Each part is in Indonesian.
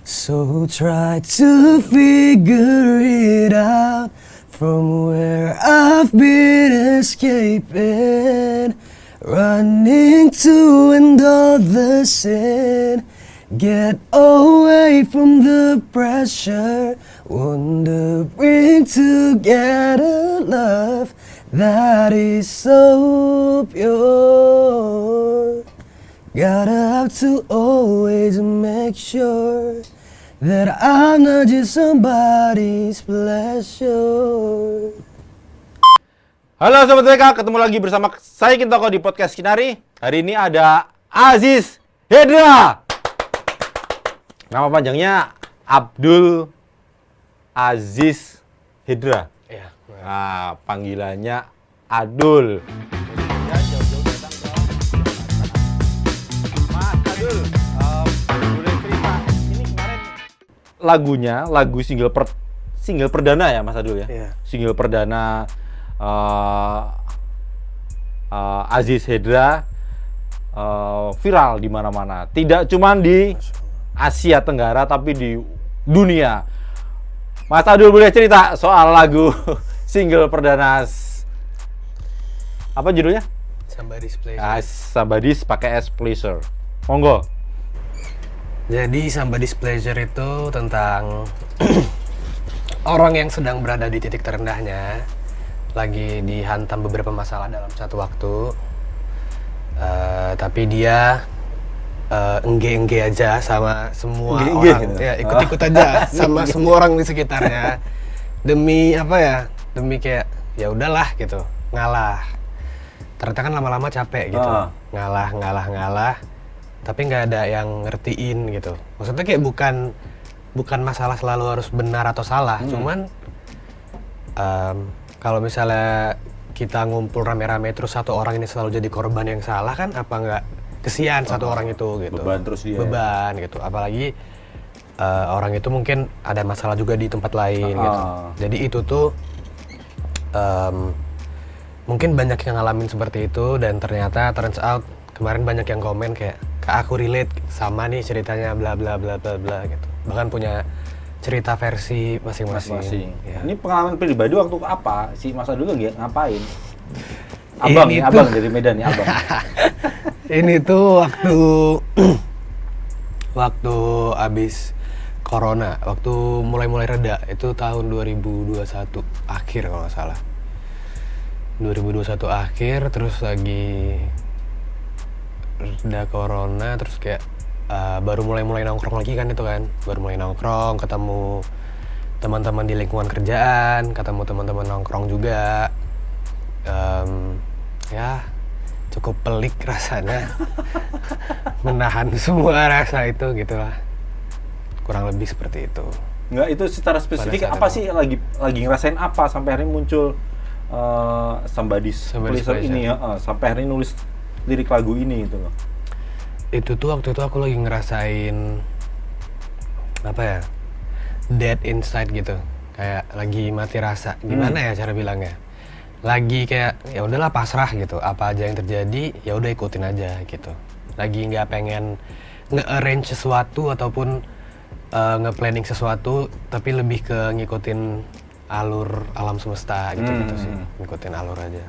So try to figure it out from where I've been escaping, running to end all the sin. Get away from the pressure, wondering to get a love that is so pure. Gotta have to always make sure that I'm not just somebody's pleasure. Halo Sobat WK, ketemu lagi bersama saya Kintoko di Podcast Kinari. Hari ini ada Aziz Hedra. Nama panjangnya Abdul Aziz Hedra. Iya. Nah, panggilannya Adul. Mas Adul, boleh cerita? Ini kemarin lagu single perdana ya Mas Adul ya? Iya. Single perdana Aziz Hedra viral di mana-mana. Tidak cuma di Asia Tenggara tapi di dunia. Mas Adul boleh cerita soal lagu single perdana apa judulnya? Somebody's pleasure. Somebody's pakai S pleasure. Monggo. Jadi Somebody's pleasure itu tentang orang yang sedang berada di titik terendahnya, lagi dihantam beberapa masalah dalam satu waktu, tapi dia engge aja sama semua orang, ya ikut-ikut aja sama semua orang di sekitarnya, demi apa ya, demi kayak ya udahlah gitu, ngalah. Ternyata kan lama-lama capek gitu, ngalah, tapi nggak ada yang ngertiin gitu. Maksudnya kayak bukan masalah selalu harus benar atau salah, cuman kalau misalnya kita ngumpul rame-rame terus satu orang ini selalu jadi korban yang salah, kan apa nggak kesian satu orang itu gitu. Beban terus dia. Beban gitu. Apalagi orang itu mungkin ada masalah juga di tempat lain gitu. Jadi itu tuh mungkin banyak yang ngalamin seperti itu, dan ternyata turns out kemarin banyak yang komen kayak, "Kak, aku relate sama nih ceritanya bla bla bla bla bla" gitu. Bahkan punya cerita versi masing-masing. Ya. Ini pengalaman pribadi waktu apa? Si Mas Adul lagi ngapain? Abang dari Medan ya, abang. Ini tuh waktu abis corona, waktu mulai reda, itu tahun 2021 akhir kalau nggak salah. 2021 akhir, terus lagi reda corona, terus kayak baru mulai nongkrong lagi kan itu kan. Baru mulai nongkrong, ketemu teman-teman di lingkungan kerjaan, ketemu teman-teman nongkrong juga. Ya cukup pelik rasanya. Menahan semua rasa itu gitulah. Kurang lebih seperti itu. Enggak, itu secara spesifik apa sih, lagi ngerasain apa sampai hari muncul Somebody's pleasure ini ya, sampai hari nulis lirik lagu ini gitu loh. Itu tuh waktu itu aku lagi ngerasain apa ya, dead inside gitu, kayak lagi mati rasa. Gimana ya cara bilangnya, lagi kayak ya udahlah pasrah gitu, apa aja yang terjadi ya udah ikutin aja gitu. Lagi nggak pengen nge-arrange sesuatu ataupun nge-planning sesuatu, tapi lebih ke ngikutin alur alam semesta gitu sih, ngikutin alur aja.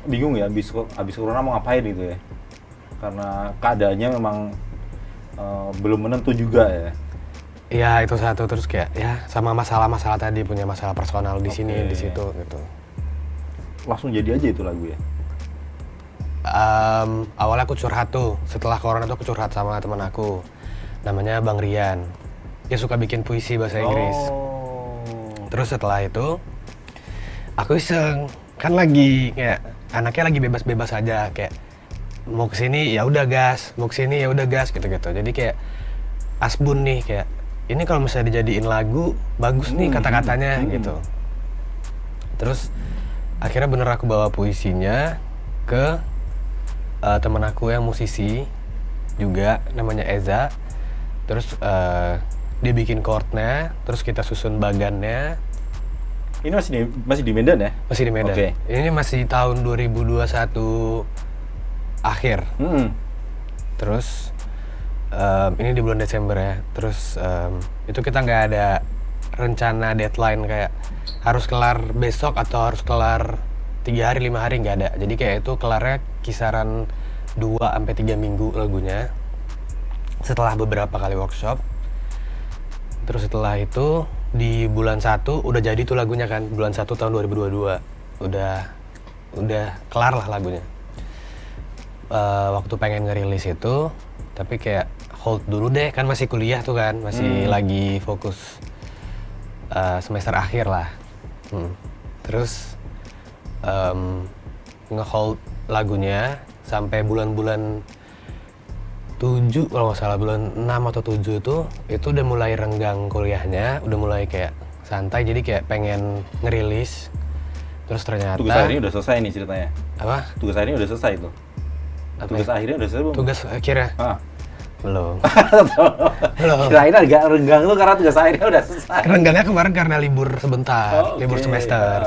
Bingung ya abis corona mau ngapain gitu ya, karena keadaannya memang belum menentu juga ya. Iya, itu satu, terus kayak ya sama masalah-masalah tadi, punya masalah personal di sini di situ gitu. Langsung jadi aja itu lagu ya. Awalnya aku curhat tuh, setelah corona tuh aku curhat sama teman aku, namanya Bang Rian. Dia suka bikin puisi bahasa Inggris. Terus setelah itu aku iseng, kan lagi kayak anaknya lagi bebas-bebas aja, kayak mau kesini ya udah gas, mau kesini ya udah gas gitu-gitu. Jadi kayak asbun nih, kayak ini kalau misalnya dijadiin lagu bagus nih kata-katanya gitu. Terus akhirnya bener aku bawa puisinya ke teman aku yang musisi juga, namanya Eza. Terus dia bikin chordnya, terus kita susun bagannya. Ini masih di Medan ya? Masih di Medan. Okay. Ini masih tahun 2021 akhir. Terus ini di bulan Desember ya. Terus itu kita nggak ada rencana deadline kayak harus kelar besok atau harus kelar 3 hari 5 hari, nggak ada. Jadi kayak itu kelarnya kisaran 2-3 minggu lagunya setelah beberapa kali workshop. Terus setelah itu di bulan 1 udah jadi tuh lagunya kan, bulan 1 tahun 2022 udah kelar lah lagunya. Waktu pengen ngerilis itu tapi kayak hold dulu deh, kan masih kuliah tuh kan, masih lagi fokus semester akhir lah. Terus nge-hold lagunya sampai bulan-bulan 7 kalau nggak salah, bulan 6 atau 7 itu udah mulai renggang kuliahnya, udah mulai kayak santai, jadi kayak pengen ngerilis. Terus ternyata tugas akhirnya udah selesai nih ceritanya. apa? Tugas akhirnya udah selesai tuh. Tugas akhirnya udah selesai belum? Tugas akhirnya? Belum. Belum. Kirain agak renggang tuh karena tugas akhirnya udah selesai. Renggangnya kemarin karena libur sebentar, libur oke. semester.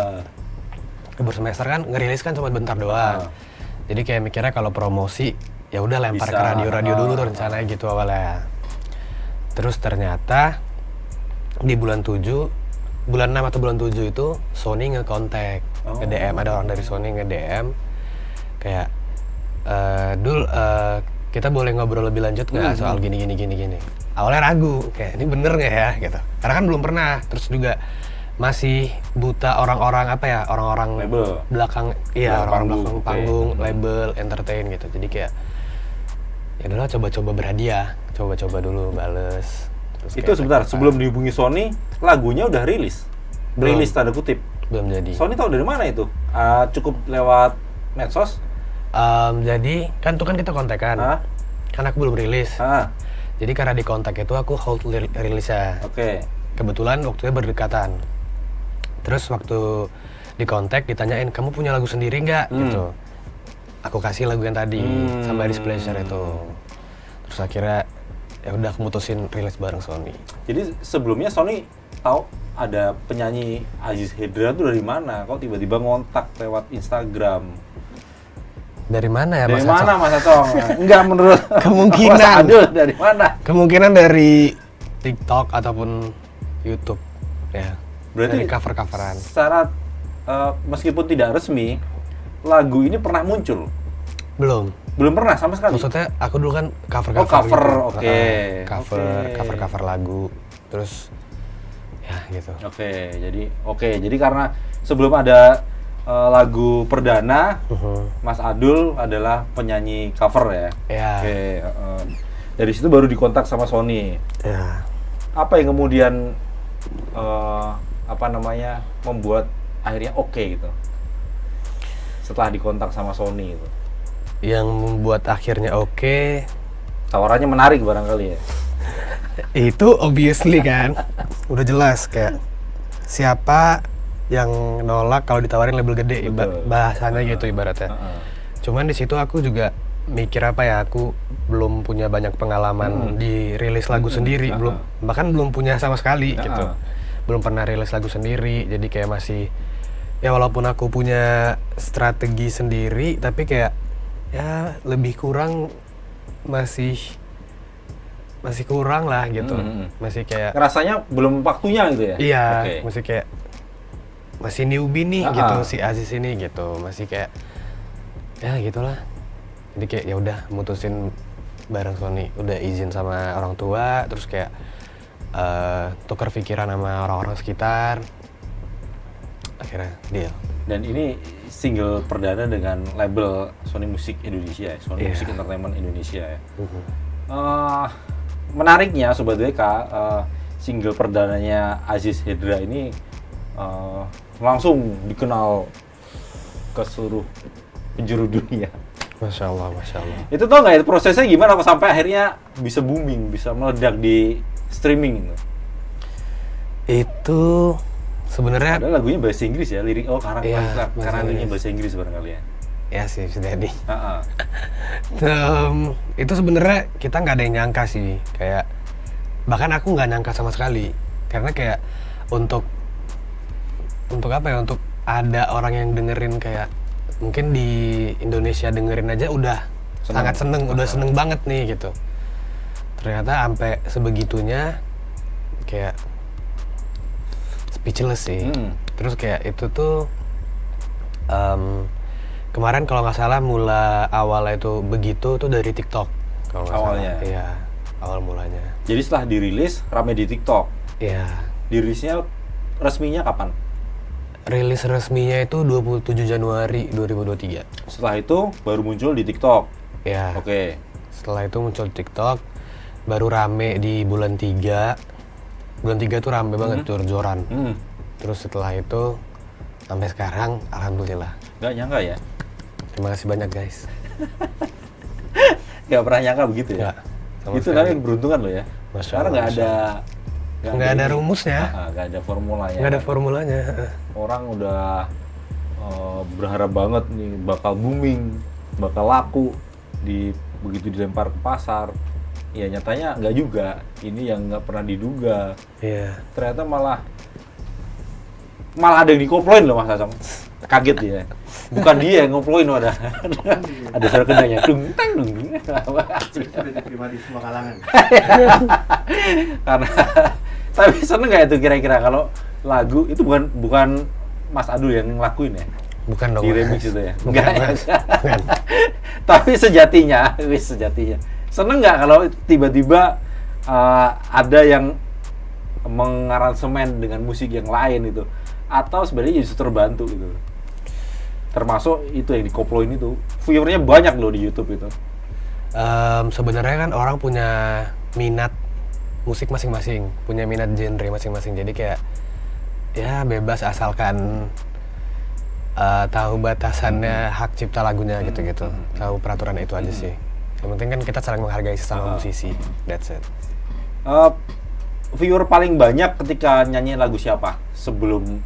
Libur semester kan ngerilis kan cuma bentar doang. Jadi kayak mikirnya kalau promosi ya udah lempar Bisa. ke radio-radio dulu tuh rencananya gitu awalnya. Terus ternyata di bulan 7, bulan 6 atau bulan 7 itu Sony nge-kontak, nge-DM, ada orang dari Sony nge-DM kayak Dul, kita boleh ngobrol lebih lanjut nggak soal gini. Awalnya ragu, kayak ini bener nggak ya gitu. Karena kan belum pernah, terus juga masih buta orang-orang apa ya, orang-orang Label. belakang, iya orang Panggung, belakang oke. panggung, label, entertain gitu. Jadi kayak ya udahlah coba-coba berhadiah, coba-coba dulu bales. Terus Itu kayak sebentar, sebelum dihubungi Sony, lagunya udah rilis. Belum. Rilis tanda kutip. belum jadi. Sony tahu dari mana itu? Cukup lewat medsos? Jadi kan tuh kan kita kontekan, Hah? kan aku belum rilis. Jadi karena di kontak itu aku hold rilisnya. Oke. Kebetulan waktunya berdekatan. Terus waktu di kontak ditanyain, kamu punya lagu sendiri nggak? Gitu. Aku kasih lagu yang tadi sama Displeasure itu. Terus akhirnya ya udah aku mutusin rilis bareng Sony. Jadi sebelumnya Sony tahu ada penyanyi Aziz Hendra tuh dari mana? Kok tiba-tiba ngontak lewat Instagram? Dari mana ya Dari Mas mana Acong? Mas Acong? Enggak menurut Kemungkinan. Mas Adul dari mana? Kemungkinan dari TikTok ataupun YouTube ya. Berarti dari cover-coveran. Secara meskipun tidak resmi, lagu ini pernah muncul? Belum. Belum pernah sama sekali? Maksudnya aku dulu kan cover-cover. Oh, cover, gitu. oke. Cover-cover lagu. Terus ya gitu. Jadi karena sebelum ada lagu perdana, Mas Adul adalah penyanyi cover ya. Ya. Oke. Dari situ baru dikontak sama Sony. Ya. Apa yang kemudian membuat akhirnya oke gitu? Setelah dikontak sama Sony gitu. Yang membuat akhirnya oke, Tawarannya menarik barangkali ya. itu obviously kan. Udah jelas kayak siapa yang nolak kalau ditawarin label gede, Betul. bahasanya gitu ibaratnya. Cuman di situ aku juga mikir apa ya, aku belum punya banyak pengalaman di rilis lagu sendiri, bahkan belum punya sama sekali gitu. Belum pernah rilis lagu sendiri, jadi kayak masih ya walaupun aku punya strategi sendiri, tapi kayak ya lebih kurang masih kurang lah gitu. Masih kayak Rasanya belum waktunya gitu ya? iya, Oke. masih kayak masih newbie nih gitu si Aziz ini gitu, masih kayak ya gitulah. Jadi kayak ya udah mutusin bareng Sony, udah izin sama orang tua, terus kayak tukar pikiran sama orang-orang sekitar, akhirnya deal. Dan ini single perdana dengan label Sony Music Indonesia, Sony Music Entertainment Indonesia ya. Menariknya Sobat WK, single perdananya Aziz Hendra ini langsung dikenal ke seluruh penjuru dunia. Masya Allah, Masya Allah. Itu tau nggak prosesnya gimana sampai akhirnya bisa booming, bisa meledak di streaming gitu? Itu sebenarnya Padahal lagunya bahasa Inggris ya, lirik karena Iya, karena bahasa liriknya Inggris. bahasa Inggris barangkali ya. ya sih sudah di. Heeh. Itu sebenarnya kita nggak ada yang nyangka sih, kayak bahkan aku nggak nyangka sama sekali, karena kayak untuk apa ya, untuk ada orang yang dengerin kayak mungkin di Indonesia dengerin aja udah sangat seneng, udah seneng banget nih gitu. ternyata sampai sebegitunya kayak speechless sih. Terus kayak itu tuh kemarin kalau nggak salah mula awalnya itu begitu tuh dari TikTok kalau nggak Awalnya? salah. Iya, awal mulanya. Jadi setelah dirilis rame di TikTok. Iya. Dirilisnya resminya kapan? Rilis resminya itu 27 Januari 2023. Setelah itu baru muncul di TikTok. Ya. Oke. Setelah itu muncul TikTok, baru rame di bulan 3. Bulan 3 tuh rame banget jor-joran. Terus setelah itu sampai sekarang alhamdulillah. Nggak nyangka ya? Terima kasih banyak guys. Nggak pernah nyangka begitu ya? Nggak, sama Itu sekali. namanya keberuntungan loh ya. Masya Karena Allah, nggak Masya ada Nggak ada ini. rumusnya. Nggak ada formulanya. Nggak ada formulanya. Orang udah berharap banget nih bakal booming, bakal laku begitu dilempar ke pasar. Ya nyatanya nggak juga. Ini yang nggak pernah diduga. Iya. Ternyata malah ada yang dikoploin loh Mas Acong. Kaget dia. Bukan dia yang ngoploin loh, ada suara kendangnya. Dung tang dung. Sudah diterima di semua kalangan. Karena tapi seneng nggak itu kira-kira kalau lagu itu bukan Mas Adul yang ngelakuin ya? Bukan dong. Di remix itu ya? Bukan, Enggak ya? Mas. Bukan. Tapi sejatinya. Seneng nggak kalau tiba-tiba ada yang mengaransemen dengan musik yang lain itu? Atau sebenarnya justru terbantu gitu? Termasuk itu yang dikoploin itu, viewernya banyak loh di YouTube itu. Sebenarnya kan orang punya minat musik masing-masing, punya minat genre masing-masing. Jadi kayak ya bebas asalkan tahu batasannya hak cipta lagunya gitu-gitu. Tahu peraturan itu aja sih. Yang penting kan kita saling menghargai sesama musisi. That's it. Viewer paling banyak ketika nyanyi lagu siapa? Sebelum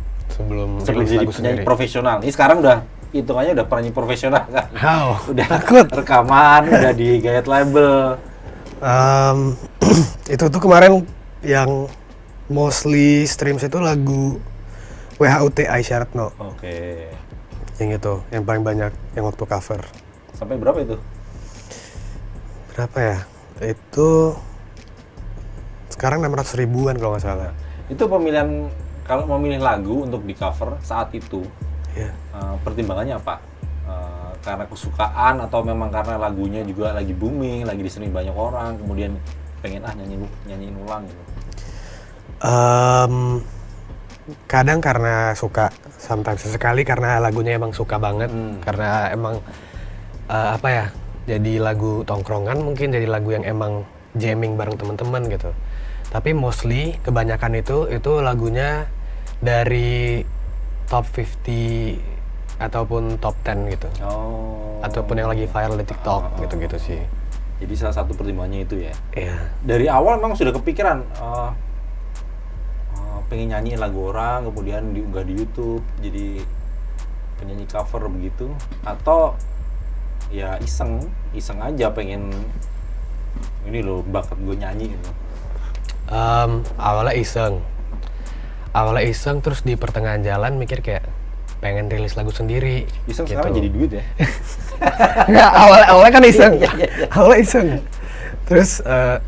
rilis jadi lagu penyanyi sendiri. profesional. Ini sekarang udah hitungannya udah penyanyi profesional kan? How? Udah Takut. rekaman, udah digayat label. Itu tuh kemarin yang mostly streams itu lagu WHUT Aisyah Retno. Oke. Yang itu, yang paling banyak yang waktu cover. Sampai berapa itu? Berapa ya? Itu sekarang 600 ribuan kalau nggak salah. Itu pemilihan, kalau memilih lagu untuk di cover saat itu, Iya. pertimbangannya apa? Karena kesukaan atau memang karena lagunya juga lagi booming, lagi disering banyak orang, kemudian pengen nyanyiin ulang gitu? Kadang karena suka, sometimes sesekali karena lagunya emang suka banget, karena emang apa ya, jadi lagu tongkrongan mungkin, jadi lagu yang emang jamming bareng teman-teman gitu. Tapi mostly kebanyakan itu lagunya dari top 50 ataupun top 10 gitu. Oh. Ataupun yang lagi viral di TikTok gitu-gitu sih. Jadi salah satu pertimbangannya itu ya. Iya. Dari awal memang sudah kepikiran pengen nyanyiin lagu orang, kemudian diunggah di YouTube, jadi penyanyi cover begitu, atau ya iseng aja pengen ini loh bakat gue nyanyi gitu. Awalnya iseng terus di pertengahan jalan mikir kayak pengen rilis lagu sendiri. Iseng gitu. sekarang jadi duit ya. Nggak, awalnya kan iseng. Awalnya iseng. Terus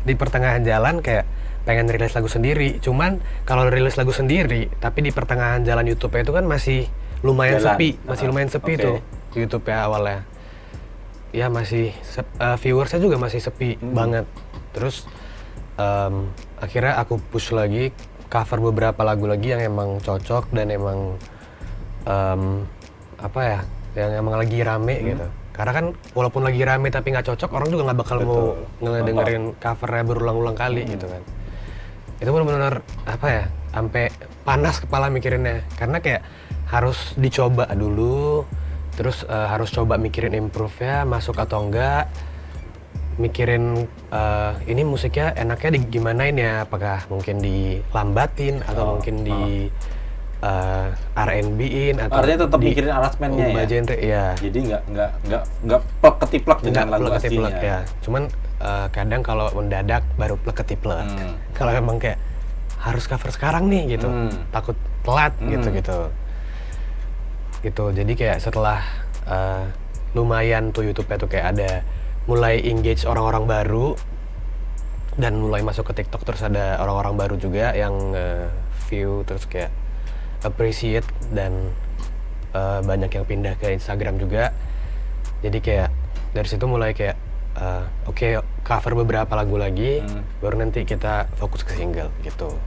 di pertengahan jalan kayak pengen rilis lagu sendiri. Cuman kalau rilis lagu sendiri, tapi di pertengahan jalan YouTube-nya itu kan masih lumayan Jalan. sepi. Masih lumayan sepi Oke. tuh YouTube-nya awalnya. Ya masih, viewersnya juga masih sepi banget. Terus akhirnya aku push lagi, cover beberapa lagu lagi yang emang cocok dan emang apa ya, yang emang lagi rame gitu. Karena kan walaupun lagi rame tapi nggak cocok, orang juga nggak bakal mau ngedengerin covernya berulang-ulang kali gitu kan. Itu benar-benar apa ya, sampai panas kepala mikirinnya. Karena kayak harus dicoba dulu, terus harus coba mikirin improve-nya masuk atau enggak. Mikirin ini musiknya enaknya gimanain ya, apakah mungkin dilambatin atau mungkin di R&B-in atau Artinya tetap mikirin aransemennya ya. genre ya. Jadi nggak plek ketiplek dengan lagu aslinya. Ya. Cuman kadang kalau mendadak baru plek ketiplek. Kalau emang kayak harus cover sekarang nih gitu, takut telat gitu. Jadi kayak setelah lumayan tuh YouTube-nya tuh kayak ada mulai engage orang-orang baru dan mulai masuk ke TikTok, terus ada orang-orang baru juga yang view terus kayak appreciate, dan banyak yang pindah ke Instagram juga. Jadi kayak dari situ mulai kayak oke, cover beberapa lagu lagi, baru nanti kita fokus ke single gitu.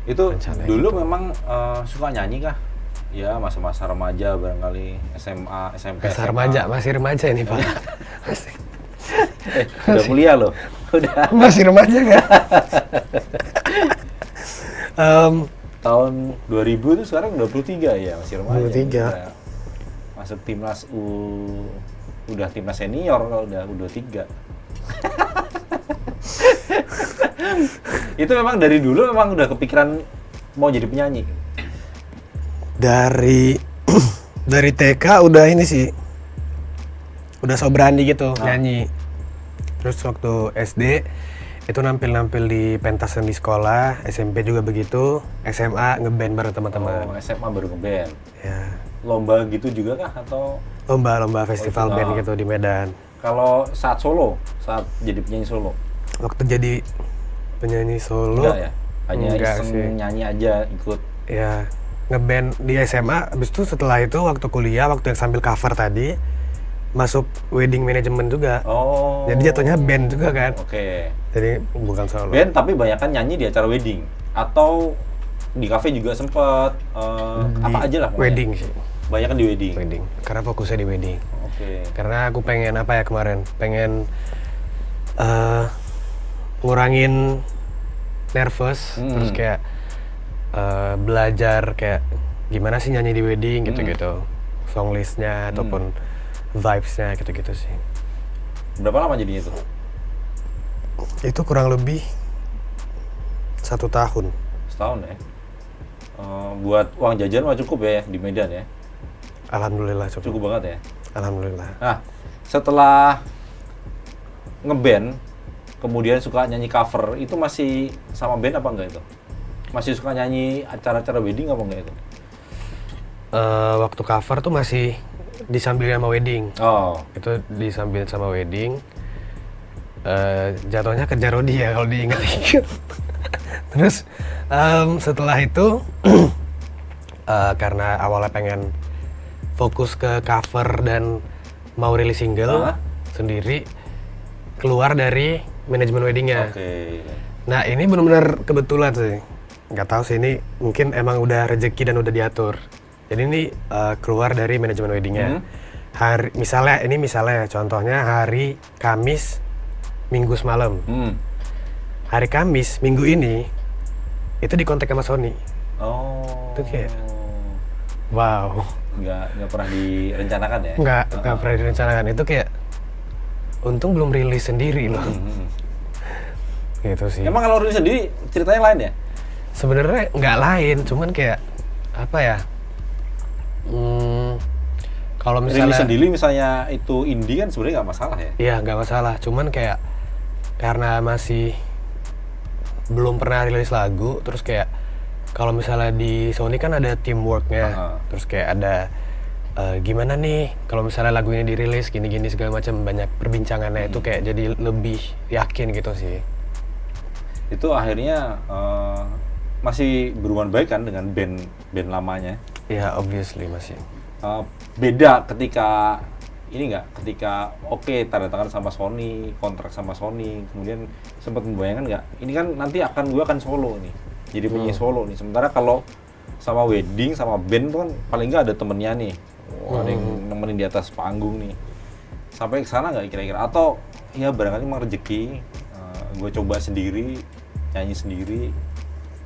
Itu Rencananya dulu gitu. memang suka nyanyi kah? Ya masa-masa remaja barangkali, SMA, SMP, Masa SMA. remaja, masih remaja ini Pak. Udah kuliah loh. Udah. Masih remaja kan? Tahun 2000 tuh sekarang 23 ya, masih remaja. 23. Udah masuk timnas udah timnas senior kalau udah 23. Itu memang dari dulu memang udah kepikiran mau jadi penyanyi. Dari TK udah ini sih, udah so berani gitu nyanyi. Terus waktu SD itu nampil di pentas di sekolah, SMP juga begitu, SMA ngeband bareng teman-teman. Oh, SMA baru ngeband. Ya, Lomba gitu juga kah atau lomba festival itu, band gitu di Medan. kalau saat solo, saat jadi penyanyi solo? Waktu jadi penyanyi solo, Enggak ya? Hanya enggak iseng sih. nyanyi aja ikut. Ya ngeband di SMA. Habis itu setelah itu waktu kuliah, waktu yang sambil cover tadi, masuk wedding management juga. Oh. Jadi jatuhnya band juga kan. Oke. Jadi bukan solo. Band tapi banyak kan nyanyi di acara wedding atau di kafe juga sempet apa aja lah pokoknya. Wedding sih. Banyak kan di wedding. Wedding. Karena fokusnya di wedding. Oke. Karena aku pengen apa ya kemarin? Pengen ngurangin nervous, terus kayak belajar kayak gimana sih nyanyi di wedding gitu-gitu. Song listnya ataupun vibes-nya gitu-gitu sih. Berapa lama jadinya itu? Itu kurang lebih 1 tahun. Setahun ya? Buat uang jajan mah cukup ya di Medan ya? Alhamdulillah cukup. Cukup banget ya? Alhamdulillah. Nah, setelah ngeband, kemudian suka nyanyi cover, itu masih sama band apa enggak itu? Masih suka nyanyi acara-acara wedding apa enggak itu? Waktu cover tuh masih disambil sama wedding. Oh, Itu disambil sama wedding. Jatuhnya kerja Rodi ya kalau diinget-inget. Terus setelah itu karena awalnya pengen fokus ke cover dan mau rilis single sendiri, keluar dari manajemen weddingnya. oke. Nah ini benar-benar kebetulan sih. Nggak tahu sih, ini mungkin emang udah rezeki dan udah diatur. Jadi ini keluar dari manajemen weddingnya. Misalnya contohnya hari Kamis Minggu semalam. Hari Kamis Minggu ini itu dikontak sama Sony. Oh. Itu kayak wow. Nggak pernah direncanakan ya? Nggak pernah direncanakan. Itu kayak untung belum rilis sendiri loh. Gitu sih. Emang kalau rilis sendiri ceritanya lain ya? Sebenarnya nggak lain, cuman kayak apa ya? Kalau Rilis misalnya sendiri misalnya itu indie kan sebenarnya nggak masalah ya? iya nggak masalah, cuman kayak karena masih belum pernah rilis lagu, terus kayak kalau misalnya di Sony kan ada teamworknya, terus kayak ada gimana nih kalau misalnya lagu ini dirilis gini-gini segala macam, banyak perbincangannya. Itu kayak jadi lebih yakin gitu sih. Itu akhirnya masih berhubungan baik kan dengan band lamanya? Ya obviously masih. Beda ketika ini nggak, ketika tanda tangan sama Sony, kontrak sama Sony, kemudian sempat membayangkan nggak, ini kan nanti gue akan solo nih, jadi penyanyi solo nih. Sementara kalau sama wedding, sama band tuh kan paling nggak ada temennya nih, ada yang nemenin di atas panggung nih. Sampai ke sana nggak kira-kira? Atau ya barangkali emang rezeki, gue coba sendiri, nyanyi sendiri,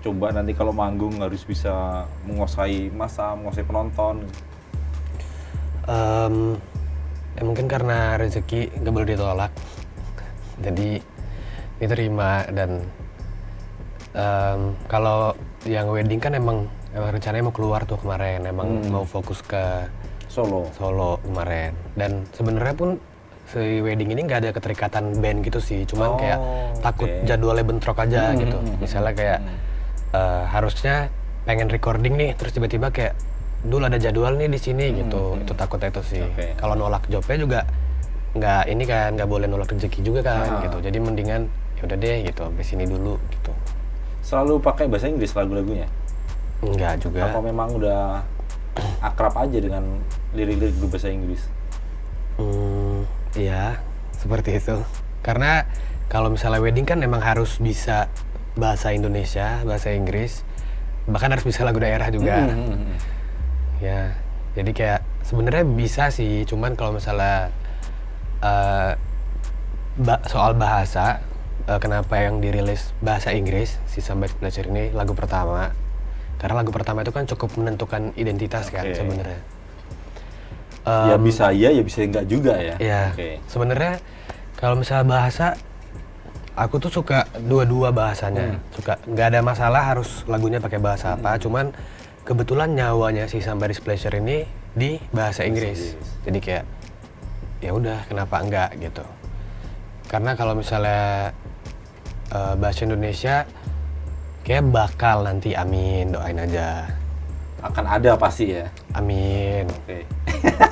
coba nanti kalau manggung harus bisa menguasai masa, menguasai penonton. Ya mungkin karena rezeki nggak boleh ditolak, jadi diterima. Dan kalau yang wedding kan emang rencananya mau keluar tuh kemarin, emang mau fokus ke Solo kemarin. Dan sebenarnya pun si wedding ini nggak ada keterikatan band gitu sih, cuman kayak takut jadwalnya bentrok aja gitu. Misalnya kayak harusnya pengen recording nih, terus tiba-tiba kayak dulu ada jadwal nih di sini gitu. Itu takutnya itu sih. Kalau nolak jobnya juga nggak boleh nolak rezeki juga kan gitu. Jadi mendingan ya udah deh gitu, sampai sini dulu gitu. Selalu pakai bahasa Inggris lagu-lagunya? Enggak juga. Apa memang udah akrab aja dengan lirik-lirik berbahasa Inggris? Iya, seperti itu. Karena kalau misalnya wedding kan emang harus bisa bahasa Indonesia, bahasa Inggris, bahkan harus bisa lagu daerah juga. Ya, jadi kayak sebenarnya bisa sih, cuman kalau misalnya soal bahasa, kenapa yang dirilis bahasa Inggris si Somebody's Pleasure ini lagu pertama? Karena lagu pertama itu kan cukup menentukan identitas kan sebenarnya. Ya bisa iya, ya bisa enggak juga ya. Iya. Sebenarnya kalau misalnya bahasa, aku tuh suka dua-dua bahasanya. Suka, nggak ada masalah harus lagunya pakai bahasa apa. Cuman kebetulan nyawanya si Somebody's Pleasure ini di bahasa Inggris. Jadi kayak ya udah kenapa enggak gitu. Karena kalau misalnya bahasa Indonesia kayak bakal nanti, amin, doain aja. Akan ada pasti ya. Amin. Oke.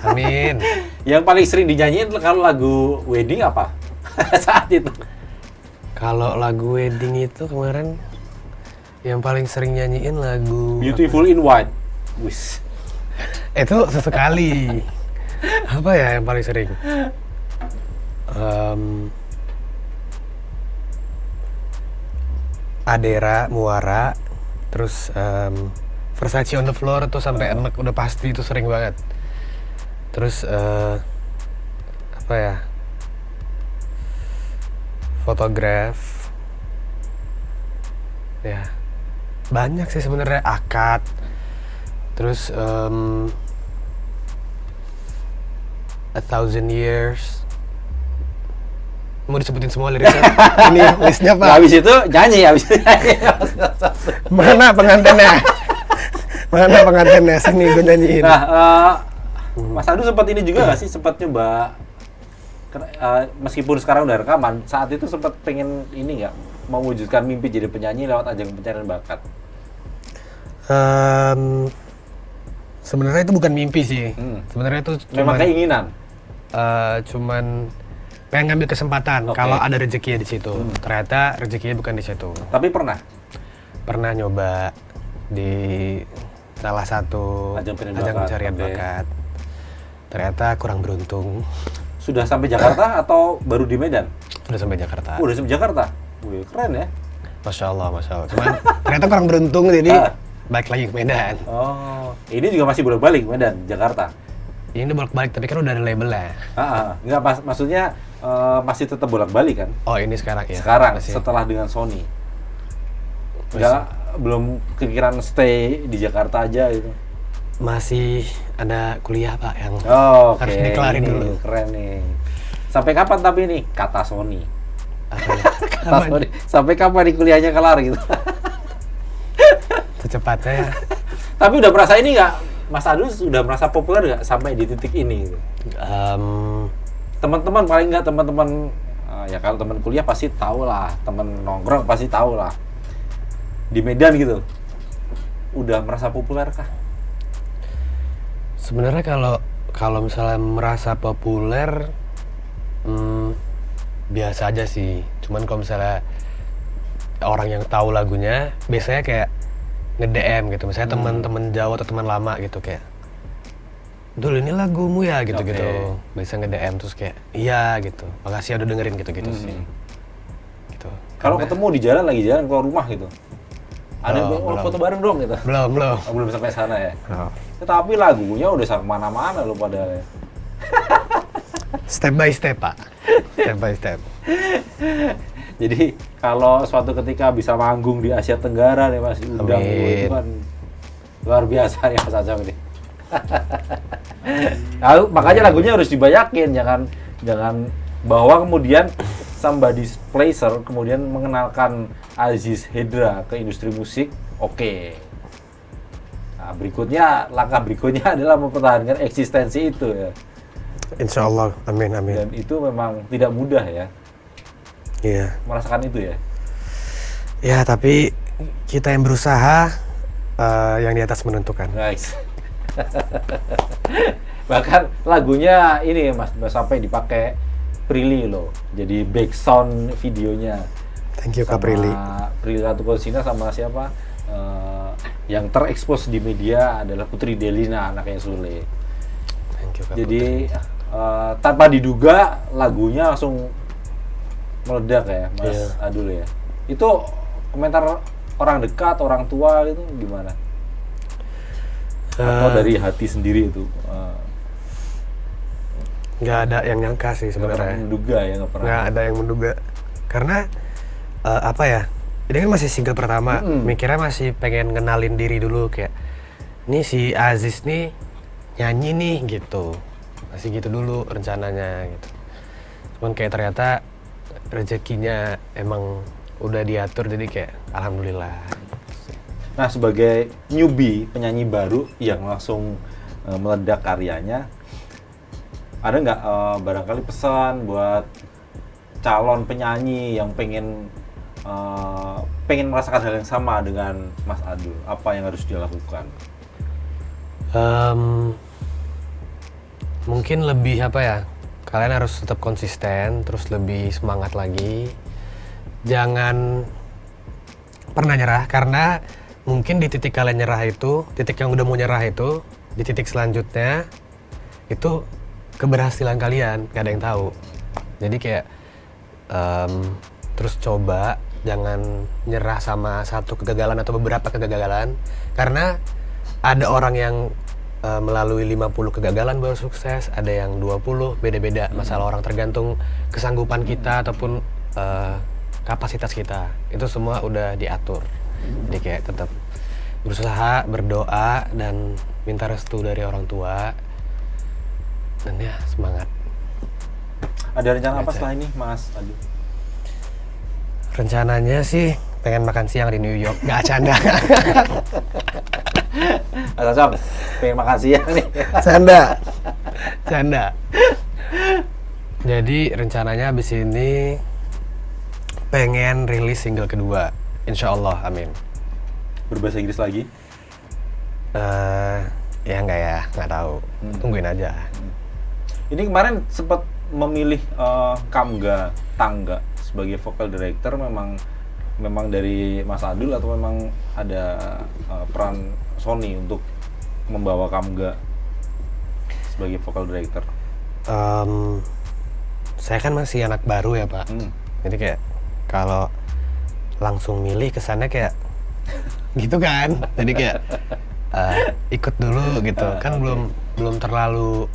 Amin. Yang paling sering dinyanyiin kalau lagu wedding apa? Saat itu. Kalau lagu wedding itu kemarin yang paling sering nyanyiin lagu Beautiful in White. Wis. itu sesekali. Apa ya yang paling sering? Adera, Muara, terus Versace on the Floor tuh sampai enek udah pasti itu sering banget. Terus apa ya? Photograph. Ya. Banyak sih sebenarnya, Akad. Terus A Thousand Years. Mau disebutin semua liriknya? Ini listnya Pak. Habis itu nyanyi, habis itu nyanyi. Mana pengantinnya? Mana pengantinnya? Sini gue nyanyiin. Nah, Mas Adu sempat ini juga nggak sih? Sempat nyoba, meskipun sekarang udah rekaman, saat itu sempat pengen ini nggak? Mewujudkan mimpi jadi penyanyi lewat ajang pencarian bakat? Sebenarnya itu bukan mimpi sih. Sebenarnya itu Memang keinginan? Cuman pengen ngambil kesempatan kalau ada rezekinya di situ. Ternyata rezekinya bukan di situ. Tapi pernah Nyoba di salah satu ajang pencarian bakat. Ternyata kurang beruntung. Sudah sampai Jakarta atau baru di Medan? Sudah sampai Jakarta. Udah sampai Jakarta? Wih, keren ya. Masya Allah. Cuman ternyata kurang beruntung, jadi balik lagi ke Medan. Oh, ini juga masih bolak-balik Medan, Jakarta? Ini bolak-balik, tapi kan udah ada labelnya. Enggak, maksudnya masih tetap bolak-balik kan? Oh, ini sekarang ya? Sekarang, masih. setelah dengan Sony. Enggak, belum kepikiran stay di Jakarta aja gitu? Masih ada kuliah Pak yang harus dikelarin dulu. Keren nih. Sampai kapan tapi ini? Kata Sony. Kata Sony. Sampai kapan nih kuliahnya kelar gitu? Secepatnya. Tapi udah merasa ini nggak? Mas Adus udah merasa populer nggak sampai di titik ini? Gitu? Teman-teman paling nggak teman-teman ya kalau teman kuliah pasti tahu lah, teman nongkrong pasti tahu lah. Di Medan gitu, udah merasa populer kah? Sebenarnya kalau misalnya merasa populer, biasa aja sih. Cuman kalau misalnya orang yang tahu lagunya, biasanya kayak nge-DM gitu. Misalnya teman-teman Jawa atau teman lama gitu kayak, "Dul, ini lagumu ya?" gitu-gitu. Bisa nge-DM terus kayak, "Iya," gitu. "Makasih udah dengerin," gitu-gitu sih. Gitu. Kalau ketemu di jalan, lagi jalan keluar rumah gitu, ada foto bareng dong gitu? Belum. Belum sampai sana ya? Tapi lagunya udah sampai mana-mana loh pada. Step by step Pak. Step by step. Jadi kalau suatu ketika bisa manggung di Asia Tenggara nih Mas, diundang itu kan luar biasa nih Mas Acam ini. Makanya lagunya harus dibanyakin, jangan bahwa kemudian Somebody's Pleasure kemudian mengenalkan Aziz Hendra ke industri musik. Oke. Nah, langkah berikutnya adalah mempertahankan eksistensi itu ya. Insya Allah, amin. Dan itu memang tidak mudah ya. Iya. Merasakan itu ya. Ya, tapi kita yang berusaha, yang di atas menentukan. Nice. Bahkan lagunya ini Mas sampai dipakai Prilly loh. Jadi background videonya Thank you Kak sama Prilly. Prilly Latuconsina sama siapa? Yang terekspos di media adalah Putri Delina, anaknya Sule. Thank you Kak Jadi tanpa diduga lagunya langsung meledak ya, Mas Iya. Adul ya. Itu komentar orang dekat, orang tua itu gimana? Atau dari hati sendiri itu? Nggak ada yang nyangka sih Nggak pernah sebenarnya. menduga ya, nggak pernah. Nggak ada yang menduga. Karena apa ya? Ini kan masih single pertama. Mikirnya masih pengen kenalin diri dulu kayak, nih si Aziz nih nyanyi nih gitu. Masih gitu dulu rencananya gitu. Cuman kayak ternyata rezekinya emang udah diatur jadi kayak alhamdulillah. Nah, sebagai newbie, penyanyi baru yang langsung meledak karyanya, ada nggak barangkali pesan buat calon penyanyi yang pengen merasakan hal yang sama dengan Mas Adul? Apa yang harus dia lakukan? Mungkin lebih apa ya? Kalian harus tetap konsisten, terus lebih semangat lagi. Jangan pernah nyerah karena mungkin di titik kalian nyerah itu, titik yang udah mau nyerah itu, di titik selanjutnya itu keberhasilan kalian, gak ada yang tahu. Jadi kayak terus coba, jangan nyerah sama satu kegagalan atau beberapa kegagalan, karena ada orang yang melalui 50 kegagalan baru sukses, ada yang 20, beda-beda masalah orang, tergantung kesanggupan kita ataupun kapasitas kita. Itu semua udah diatur. Jadi kayak tetap berusaha, berdoa, dan minta restu dari orang tua. Dan ya, semangat. Ada rencana apa Baca. setelah ini, Mas Adul? Rencananya sih pengen makan siang di New York. Gak canda. Mas Asam, pengen makan siang nih. Canda. Jadi rencananya abis ini pengen rilis single kedua. Insya Allah, amin. Berbahasa Inggris lagi? Ya enggak ya, nggak tahu. Tungguin aja. Ini kemarin sempat memilih Kamga Tangga sebagai vocal director, memang dari Mas Adul atau memang ada peran Sony untuk membawa Kamga sebagai vocal director? Saya kan masih anak baru ya Pak. Jadi kayak kalau langsung milih kesannya kayak gitu kan. Jadi kayak ikut dulu gitu. Kan belum terlalu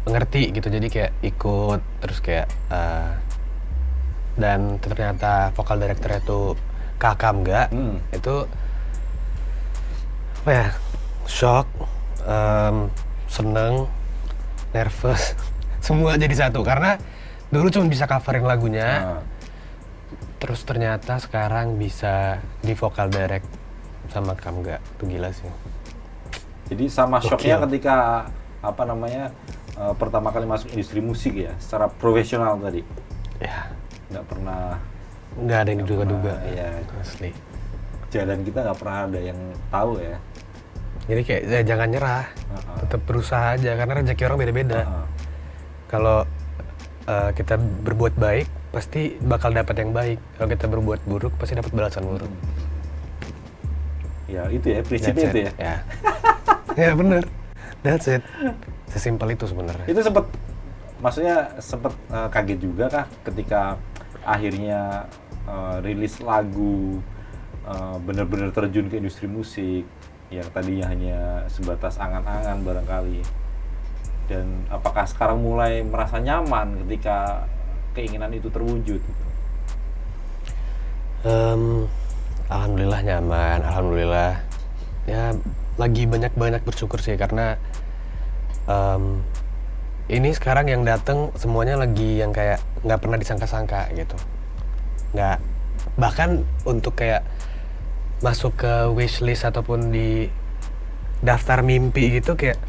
ngerti gitu. Jadi kayak ikut terus kayak dan ternyata vokal director itu Kak Kamga. Itu apa ya? Shock, seneng, nervous, semua jadi satu karena dulu cuma bisa coverin lagunya. Terus ternyata sekarang bisa di vokal direct sama Kamga. Itu gila sih. Jadi sama Gokil. shocknya ketika pertama kali masuk industri musik ya, secara profesional tadi. Ya, Nggak ada yang diduga-duga. Iya. Asli. Jalan kita nggak pernah ada yang tahu ya. Jadi kayak ya jangan nyerah. Tetap berusaha aja karena rezeki orang beda-beda. Kalau kita berbuat baik, pasti bakal dapat yang baik. Kalau kita berbuat buruk, pasti dapat balasan buruk. Ya itu ya, prinsipnya That's itu it. ya. Ya bener. That's it. Sesimpel itu sebenarnya. Itu maksudnya sempat kaget juga kah ketika akhirnya rilis lagu, benar-benar terjun ke industri musik yang tadinya hanya sebatas angan-angan barangkali. Dan apakah sekarang mulai merasa nyaman ketika keinginan itu terwujud? Alhamdulillah nyaman, alhamdulillah. Ya lagi banyak bersyukur sih karena ini sekarang yang datang semuanya lagi yang kayak nggak pernah disangka-sangka gitu. Nggak, bahkan untuk kayak masuk ke wishlist ataupun di daftar mimpi gitu kayak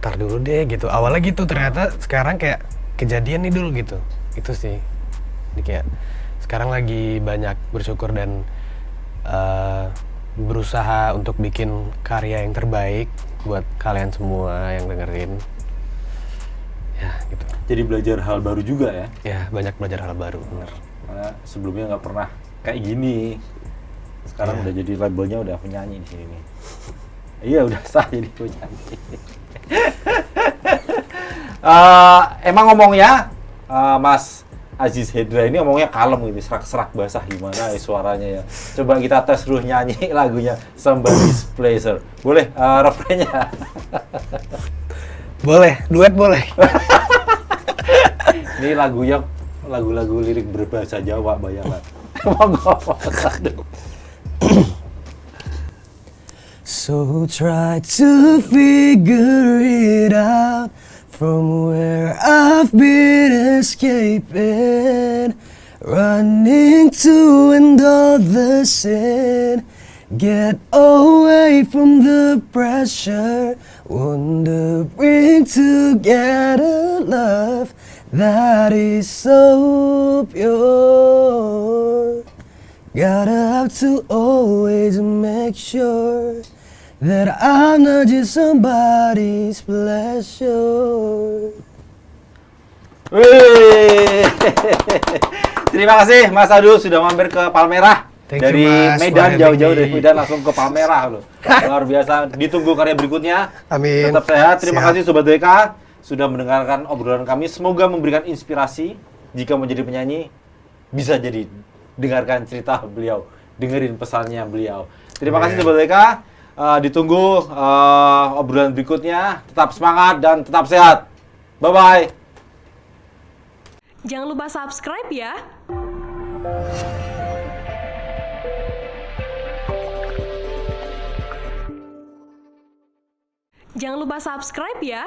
tar dulu deh gitu. Awalnya gitu, ternyata sekarang kayak kejadian nih dulu gitu. Itu sih. Jadi kayak sekarang lagi banyak bersyukur dan berusaha untuk bikin karya yang terbaik buat kalian semua yang dengerin. Ya gitu. Jadi belajar hal baru juga ya? Ya banyak belajar hal baru, bener. Karena sebelumnya nggak pernah kayak gini. Sekarang udah jadi labelnya udah penyanyi di sini nih. Iya udah sah jadi penyanyi. Emang ngomongnya Mas Aziz Hendra ini ngomongnya kalem gitu, serak-serak basah gimana ya suaranya ya. Coba kita tes dulu nyanyi lagunya Somebody's Pleasure. Boleh refrennya? Boleh, duet boleh. Ini lagunya lagu-lagu lirik berbahasa Jawa, bayangan. Monggo. So try to figure it out from where I've been escaping, running to end all the sin. Get away from the pressure, wondering to get a love that is so pure. Gotta have to always make sure that I'm not just somebody's pleasure. Wih. Terima kasih Mas Adu sudah mampir ke Palmerah. Thank you, Dari Mas, Medan, for jauh-jauh having dari me. Medan langsung ke Palmerah loh. Luar biasa. Ditunggu karya berikutnya. Amin. Tetap sehat. Terima Siap. kasih Sobat WK sudah mendengarkan obrolan kami. Semoga memberikan inspirasi. Jika mau jadi penyanyi, bisa jadi dengarkan cerita beliau, dengerin pesannya beliau. Terima kasih Sobat WK. Ditunggu obrolan berikutnya. Tetap semangat dan tetap sehat. Bye-bye. Jangan lupa subscribe ya. Jangan lupa subscribe ya.